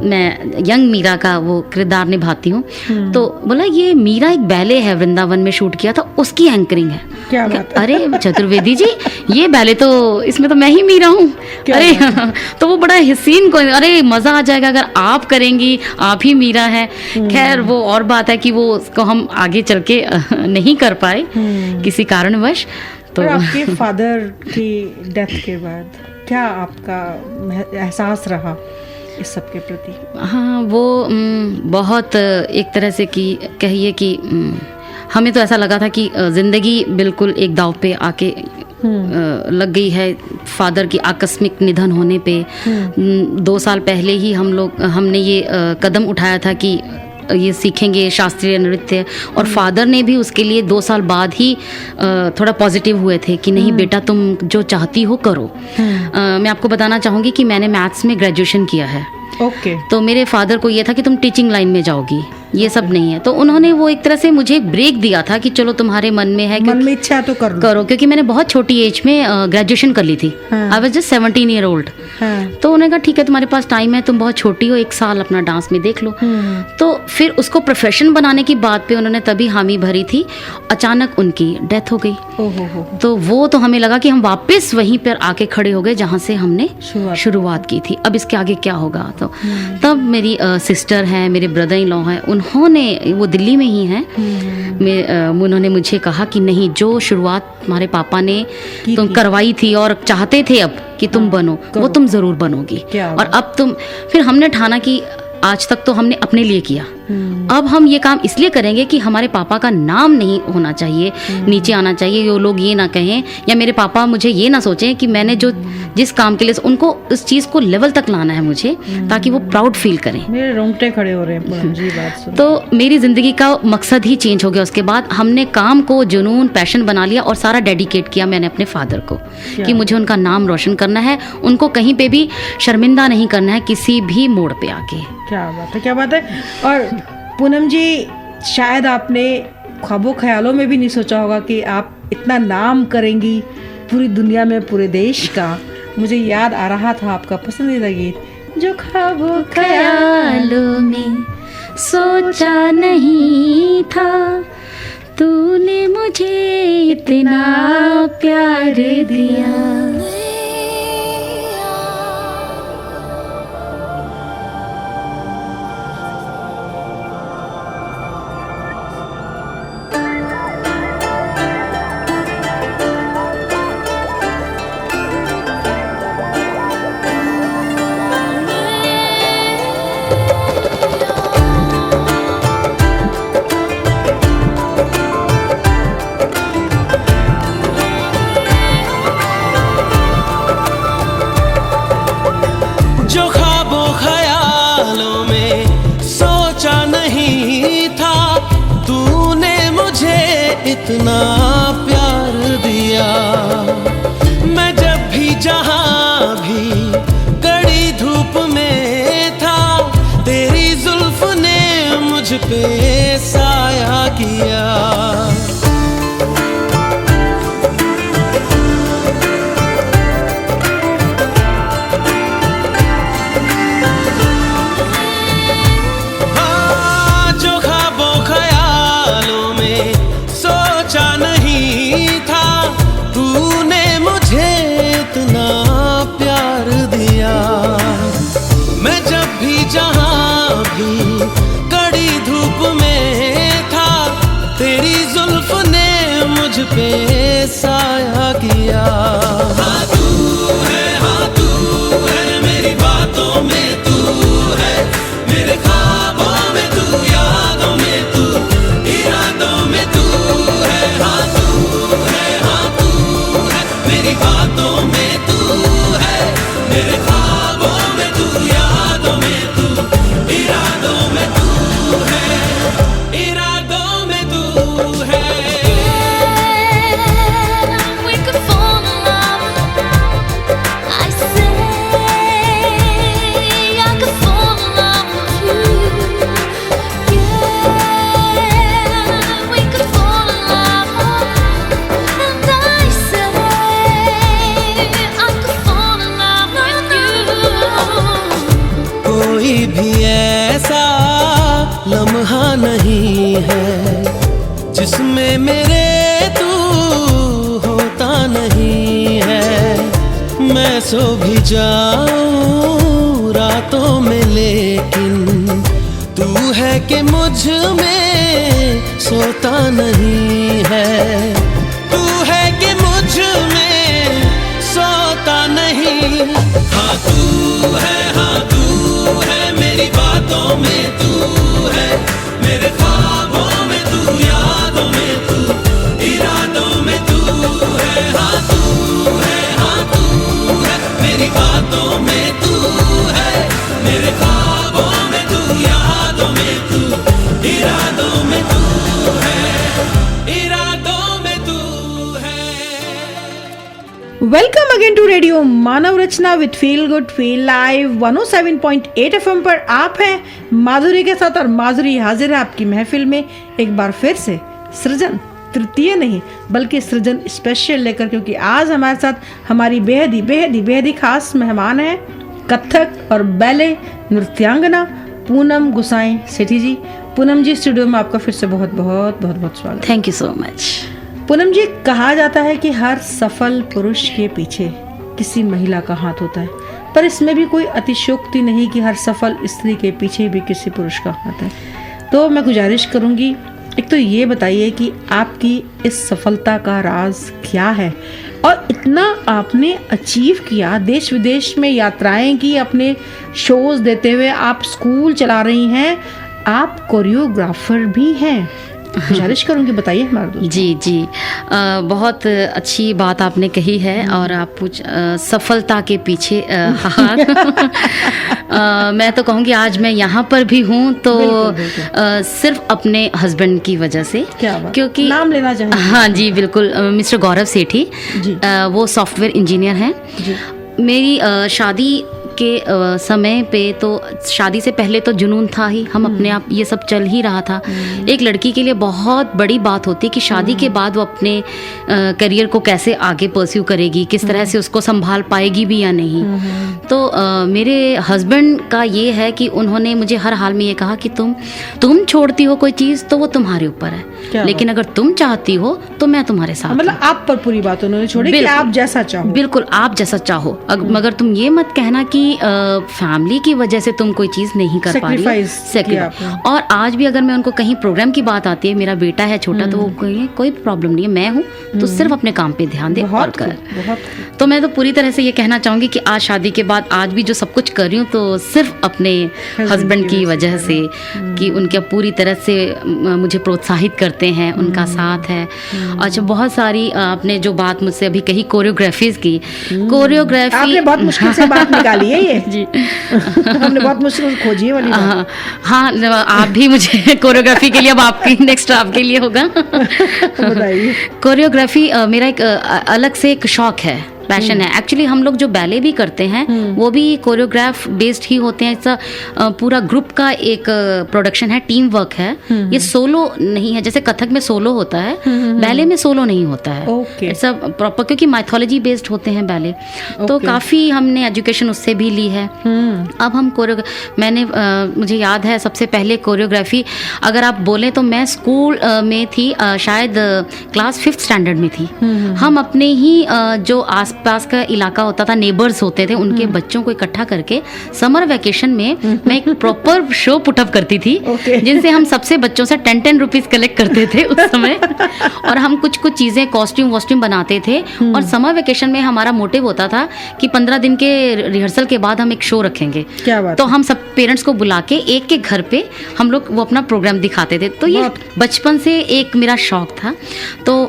मैं यंग मीरा का वो किरदार निभाती हूँ। तो बोला ये मीरा एक बैले है, वृंदावन में शूट किया था, उसकी एंकरिंग है। क्या बात है? अरे चतुर्वेदी जी, ये बैले तो इसमें तो मैं ही मीरा हूँ। अरे तो वो बड़ा हसीन को, अरे मजा आ जाएगा अगर आप करेंगी, आप ही मीरा है। खैर वो और बात है कि वो उसको हम आगे चल के नहीं कर पाए किसी कारणवश। तो आपके फादर की डेथ के बाद क्या आपका एहसास रहा इस सब के प्रति? हाँ, वो बहुत एक तरह से कि कहिए कि हमें तो ऐसा लगा था कि ज़िंदगी बिल्कुल एक दाव पे आके लग गई है। फादर की आकस्मिक निधन होने पे 2 साल पहले ही हमने ये कदम उठाया था कि ये सीखेंगे शास्त्रीय नृत्य, और फादर ने भी उसके लिए 2 साल बाद ही थोड़ा पॉजिटिव हुए थे कि नहीं बेटा तुम जो चाहती हो करो। मैं आपको बताना चाहूँगी कि मैंने मैथ्स में ग्रेजुएशन किया है। ओके। तो मेरे फादर को ये था कि तुम टीचिंग लाइन में जाओगी, ये सब नहीं है। तो उन्होंने वो एक तरह से मुझे एक ब्रेक दिया था कि चलो तुम्हारे मन में है, मन में इच्छा है तो कर लो। करो, क्योंकि मैंने बहुत छोटी एज में ग्रेजुएशन कर ली थी। I was just 17 year old. तो उन्होंने कहा ठीक है तुम्हारे पास टाइम है, तुम बहुत छोटी हो, 1 साल अपना डांस में देख लो। तो फिर उसको प्रोफेशन बनाने की बात पे उन्होंने तभी हामी भरी थी। अचानक उनकी डेथ हो गई। तो वो तो हमें लगा कि हम वापस वहीं पर आके खड़े हो गए जहाँ से हमने शुरुआत की थी। अब इसके आगे क्या होगा? तो तब मेरी सिस्टर है, मेरे ब्रदर इन लॉ हैं, उन्होंने, वो दिल्ली में ही हैं, उन्होंने मुझे कहा कि नहीं, जो शुरुआत तुम्हारे पापा ने तुम करवाई थी और चाहते थे अब कि तुम बनो, वो तुम जरूर बनोगी। और अब तुम, फिर हमने ठाना कि आज तक तो हमने अपने लिए किया, अब हम ये काम इसलिए करेंगे कि हमारे पापा का नाम नहीं होना चाहिए, नीचे आना चाहिए, वो लोग ये ना कहें या मेरे पापा मुझे ये ना सोचें कि मैंने जो जिस काम के लिए, उनको उस चीज़ को लेवल तक लाना है मुझे, ताकि वो प्राउड फील करें। मेरे रोंगटे खड़े हो रहे हैं जी बात सुन। तो मेरी ज़िंदगी का मकसद ही चेंज हो गया। उसके बाद हमने काम को जुनून, पैशन बना लिया और सारा डेडिकेट किया मैंने अपने फादर को कि मुझे उनका नाम रोशन करना है, उनको कहीं पे भी शर्मिंदा नहीं करना है किसी भी मोड़ पे आके। क्या बात है, क्या बात है। और पूनम जी, शायद आपने ख्वाबों ख्यालों में भी नहीं सोचा होगा कि आप इतना नाम करेंगी पूरी दुनिया में, पूरे देश का। मुझे याद आ रहा था आपका पसंदीदा गीत, जो ख्वाबों ख्यालों में सोचा नहीं था, तूने मुझे इतना प्यार दिया। इतना प्यार दिया, मैं जब भी जहाँ भी कड़ी धूप में था, तेरी जुल्फ ने मुझ पे साया किया। पे साया किया। हाँ तू है मेरी बातों में, तू है मेरे ख्वाबों में, तू यादों में, तू इरादों में, तू है। हाँ तू है मेरी बातों में, तू है मेरे ख्वाबों में, तू यादों में, तू इरादों में, तू है, इरादों में तू है। कोई भी ऐसा लम्हा नहीं है जिसमें मेरे तू होता नहीं है। मैं सो भी जाऊं रातों में, लेकिन तू है कि मुझ में सोता नहीं है। तू है कि मुझ में सोता नहीं। हाँ तू है मेरी बातों में, तू है मेरे ख्वाबों में, तू यादों में, तू इरादों में, तू है। हाँ तू है मेरी बातों में, तू है मेरे ख्वाबों में, तू यादों में, तू इरादों में, तू है, इरादों में welcome again to radio Manav Rachna with feel good feel live 107.8 FM पर आप हैं माधुरी के साथ और माधुरी हाजिर है आपकी महफिल में एक बार फिर से सृजन तृतीय नहीं बल्कि सृजन स्पेशल लेकर, क्योंकि आज हमारे साथ हमारी बेहद ही खास मेहमान है कथक और बैले नृत्यांगना पूनम गुसाई सेठी जी। पूनम जी, स्टूडियो में आपका फिर से बहुत स्वागत। Thank you so much. Poonam ji, कहा जाता है कि हर सफल पुरुष के पीछे किसी महिला का हाथ होता है, पर इसमें भी कोई अतिशयोक्ति नहीं कि हर सफल स्त्री के पीछे भी किसी पुरुष का हाथ है। तो मैं गुजारिश करूंगी, एक तो ये बताइए कि आपकी इस सफलता का राज क्या है और इतना आपने अचीव किया, देश विदेश में यात्राएं की, अपने शोज देते हुए आप स्कूल चला रही हैं, आप कोरियोग्राफर भी हैं। गुजारिश करूंगी, बताइए हमारे दोस्त। जी बहुत अच्छी बात आपने कही है। और आप सफलता के पीछे हाथ मैं तो कहूँगी आज मैं यहाँ पर भी हूँ तो बिल्कुल। सिर्फ अपने हस्बैंड की वजह से। क्या बात? क्योंकि नाम लेना चाहिए। हाँ जी बिल्कुल, मिस्टर गौरव सेठी जी। वो सॉफ्टवेयर इंजीनियर हैं। मेरी शादी के समय पे तो शादी से पहले तो जुनून था ही, हम अपने आप ये सब चल ही रहा था। एक लड़की के लिए बहुत बड़ी बात होती है कि शादी के बाद वो अपने करियर को कैसे आगे परस्यू करेगी, किस तरह से उसको संभाल पाएगी भी या नहीं। तो मेरे हस्बैंड का ये है कि उन्होंने मुझे हर हाल में ये कहा कि तुम छोड़ती हो कोई चीज़ तो वो तुम्हारे ऊपर है, लेकिन अगर तुम चाहती हो तो मैं तुम्हारे साथ। मतलब आप पर पूरी बात उन्होंने छोड़ी कि आप जैसा चाहो। बिल्कुल, आप जैसा चाहो, मगर तुम ये मत कहना कि फैमिली की वजह से तुम कोई चीज नहीं कर पा रही। और आज भी अगर मैं उनको कहीं प्रोग्राम की बात आती है, मेरा बेटा है छोटा, तो वो कहेंगे कोई प्रॉब्लम नहीं है, मैं हूँ तो सिर्फ अपने काम पे ध्यान दे और कर। तो मैं तो पूरी तरह से ये कहना चाहूंगी कि आज शादी के बाद आज भी जो सब कुछ कर रही हूँ तो सिर्फ अपने हस्बैंड की वजह से, कि उनके पूरी तरह से मुझे प्रोत्साहित करते हैं, उनका साथ है। अच्छा, बहुत सारी आपने जो बात मुझसे अभी कही कोरियोग्राफीज की, कोरियोग्राफी आपने बहुत मुश्किल से बात निकाली है ये जी। हमने बहुत मुश्किल खोजी है वाली बात। हाँ, आप भी मुझे कोरियोग्राफी के लिए, अब आपकी नेक्स्ट आपके लिए होगा। बताइए। कोरियोग्राफी मेरा एक अलग से एक शौक है, पैशन है। एक्चुअली हम लोग जो बैले भी करते हैं वो भी कोरियोग्राफ बेस्ड ही होते हैं। ऐसा पूरा ग्रुप का एक प्रोडक्शन है, टीम वर्क है, ये सोलो नहीं है। जैसे कथक में सोलो होता है, बैले में सोलो नहीं होता है। ऐसा प्रॉपर, क्योंकि माइथोलॉजी बेस्ड होते हैं बैले। तो काफ़ी हमने एजुकेशन उससे भी ली है। अब हम मैंने मुझे याद है सबसे पहले कोरियोग्राफी अगर आप बोलें तो मैं स्कूल में थी, शायद क्लास 5th स्टैंडर्ड में थी। हम अपने ही जो पास का इलाका होता था, नेबर्स होते थे, उनके बच्चों को इकट्ठा करके समर वेकेशन में मैं एक प्रॉपर शो पुटअप करती थी, जिनसे हम सबसे बच्चों से 10 रुपीज कलेक्ट करते थे उस समय। और हम कुछ चीजें कॉस्ट्यूम बनाते थे। और समर वेकेशन में हमारा मोटिव होता था कि 15 दिन के रिहर्सल के बाद हम एक शो रखेंगे। क्या बात? तो हम सब पेरेंट्स को बुला के एक के घर पे हम लोग वो अपना प्रोग्राम दिखाते थे। तो ये बचपन से एक मेरा शौक था। तो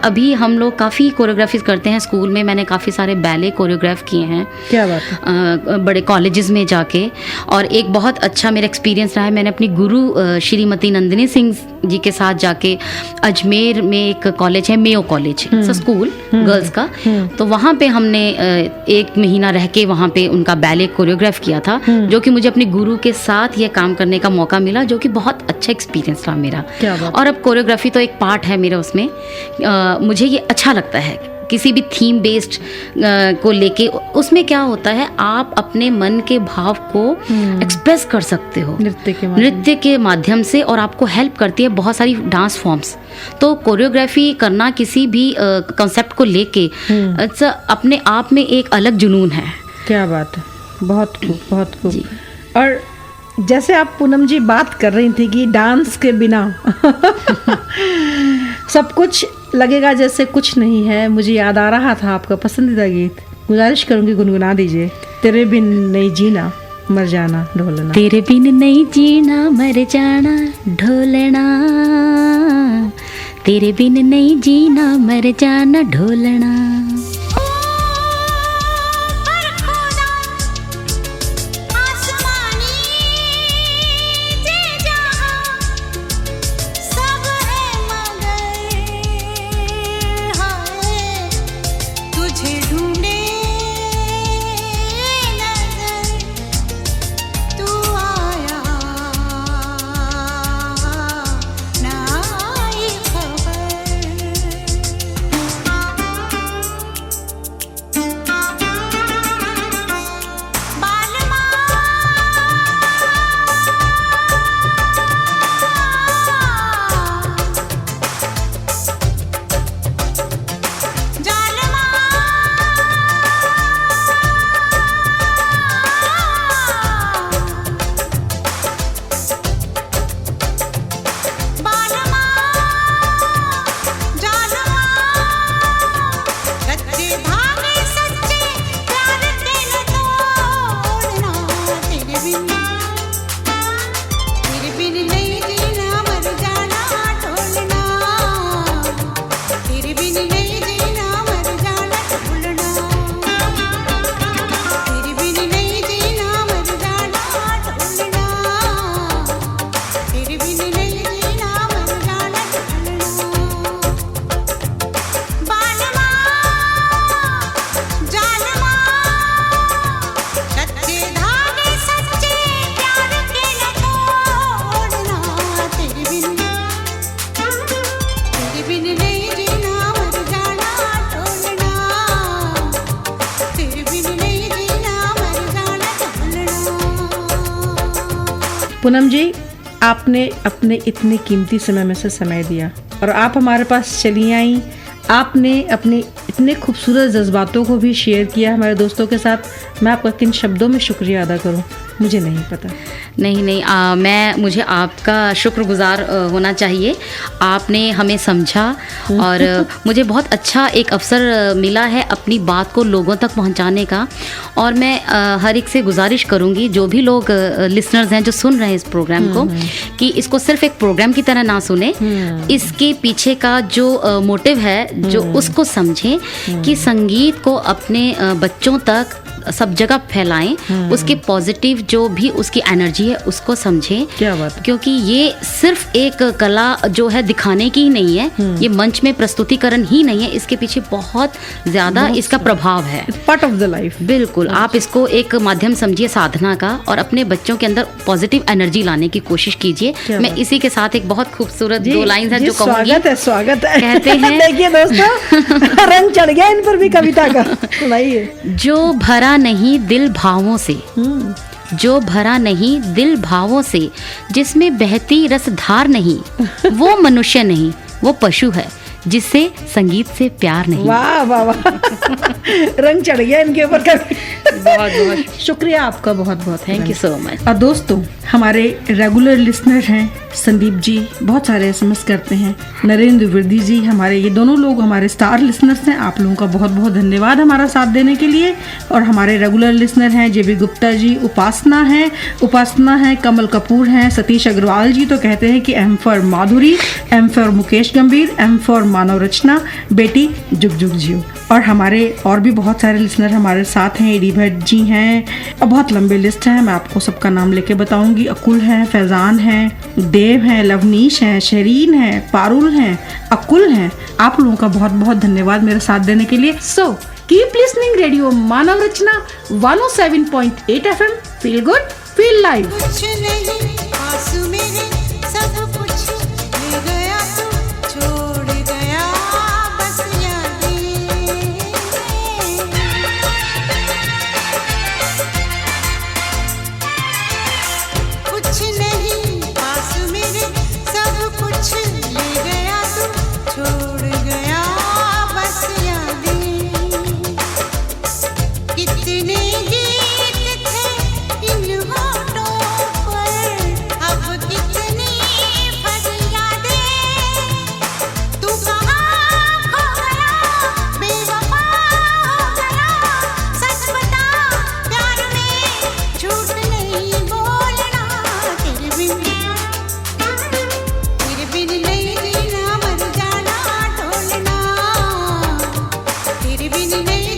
अभी हम लोग काफ़ी कोरियोग्राफीज करते हैं स्कूल में। मैंने काफ़ी सारे बैले कोरियोग्राफ किए हैं। क्या बात? बड़े कॉलेजेस में जाके। और एक बहुत अच्छा मेरा एक्सपीरियंस रहा है, मैंने अपनी गुरु श्रीमती नंदिनी सिंह जी के साथ जाके अजमेर में एक कॉलेज है, मेयो कॉलेज स्कूल गर्ल्स का, तो वहाँ पे हमने 1 महीना रह के वहाँ पे उनका बैले कोरियोग्राफ किया था, जो कि मुझे अपने गुरु के साथ ये काम करने का मौका मिला, जो कि बहुत अच्छा एक्सपीरियंस रहा मेरा। और अब कोरियोग्राफी तो एक पार्ट है मेरा उसमें। मुझे ये अच्छा लगता है किसी भी थीम बेस्ड को लेके। उसमें क्या होता है, आप अपने मन के भाव को एक्सप्रेस कर सकते हो नृत्य के माध्यम से, और आपको हेल्प करती है बहुत सारी डांस फॉर्म्स। तो कोरियोग्राफी करना किसी भी कॉन्सेप्ट को लेके अपने आप में एक अलग जुनून है। क्या बात है, बहुत खूब, बहुत खूब। और जैसे आप पूनम जी बात कर रही थी कि डांस के बिना सब कुछ लगेगा जैसे कुछ नहीं है, मुझे याद आ रहा था आपका पसंदीदा गीत। गुजारिश करूंगी गुनगुना दीजिए। तेरे बिन नहीं जीना मर जाना ढोलना। तेरे बिन नहीं जीना मर जाना ढोलना, तेरे बिन नहीं जीना मर जाना ढोलना। तुझे ढूंढ पूनम जी, आपने अपने इतने कीमती समय में से समय दिया और आप हमारे पास चली आई। आपने अपने इतने खूबसूरत जज्बातों को भी शेयर किया हमारे दोस्तों के साथ। मैं आपका किन शब्दों में शुक्रिया अदा करूं, मुझे नहीं पता। नहीं, मुझे आपका शुक्रगुजार होना चाहिए। आपने हमें समझा और मुझे बहुत अच्छा एक अवसर मिला है अपनी बात को लोगों तक पहुंचाने का। और मैं हर एक से गुजारिश करूंगी, जो भी लोग लिसनर्स हैं जो सुन रहे हैं इस प्रोग्राम को, कि इसको सिर्फ एक प्रोग्राम की तरह ना सुने, इसके पीछे का जो मोटिव है जो उसको समझें, कि संगीत को अपने बच्चों तक सब जगह फैलाएं, उसके पॉजिटिव जो भी उसकी एनर्जी है उसको समझें। क्या बात है। क्योंकि ये सिर्फ एक कला जो है दिखाने की ही नहीं है, ये मंच में प्रस्तुतिकरण ही नहीं है, इसके पीछे बहुत ज्यादा इसका प्रभाव है। Part of the life. बिल्कुल, आप इसको एक माध्यम समझिए साधना का, और अपने बच्चों के अंदर पॉजिटिव एनर्जी लाने की कोशिश कीजिए। मैं इसी के साथ एक बहुत खूबसूरत 2 लाइन है जो कहूंगी। स्वागत है। कहते हैं देखिए दोस्तों, रंग चढ़ गया इन पर भी कविता का। सुनाइए। जो भरा नहीं दिल भावों से, जो भरा नहीं दिल भावों से, जिसमें बहती रसधार नहीं, वो मनुष्य नहीं, वो पशु है जिससे संगीत से प्यार नहीं। वाह वाह वाह, रंग चढ़ गया इनके ऊपर। बहुत बहुत शुक्रिया आपका, बहुत बहुत थैंक यू सो मच। और दोस्तों, हमारे रेगुलर लिसनर हैं संदीप जी, बहुत सारे SMS करते हैं। नरेंद्र विरदी जी, हमारे ये दोनों लोग हमारे स्टार लिसनर्स हैं। आप लोगों का बहुत बहुत धन्यवाद हमारा साथ देने के लिए। और हमारे रेगुलर लिसनर हैं JB गुप्ता जी, उपासना है, कमल कपूर हैं, सतीश अग्रवाल जी तो कहते हैं कि M for Madhuri, M for Mukesh गंभीर, M फॉर मानव रचना, बेटी जुग जुग जियो। और हमारे और भी बहुत सारे लिसनर हमारे साथ हैं। एडी भट्ट जी हैं, और बहुत लंबे लिस्ट है, मैं आपको सबका नाम लेके बताऊंगी। अकुल हैं, फैजान हैं, देव हैं, लवनीश हैं, शरीन हैं, पारुल हैं, अकुल हैं। आप लोगों का बहुत बहुत धन्यवाद मेरे साथ देने के लिए। So keep listening radio Manav रचना 107.8 FM। Feel good, feel live. कुछ नहीं आंसू मेरे, सब कुछ ले गया तू, छोड़ गया बस यादें। कुछ नहीं आंसू मेरे, सब कुछ ले गया तू, छोड़ गया बस यादें। कितने गीत थे इन होठों पर, अब कितनी फरियादें। तू कहाँ खो गया, बेवफा हो गया, सच बता प्यार में झूठ नहीं बोलना। तेरे बिन नहीं जीना, मर जाना ढोलना, तेरे बिन नहीं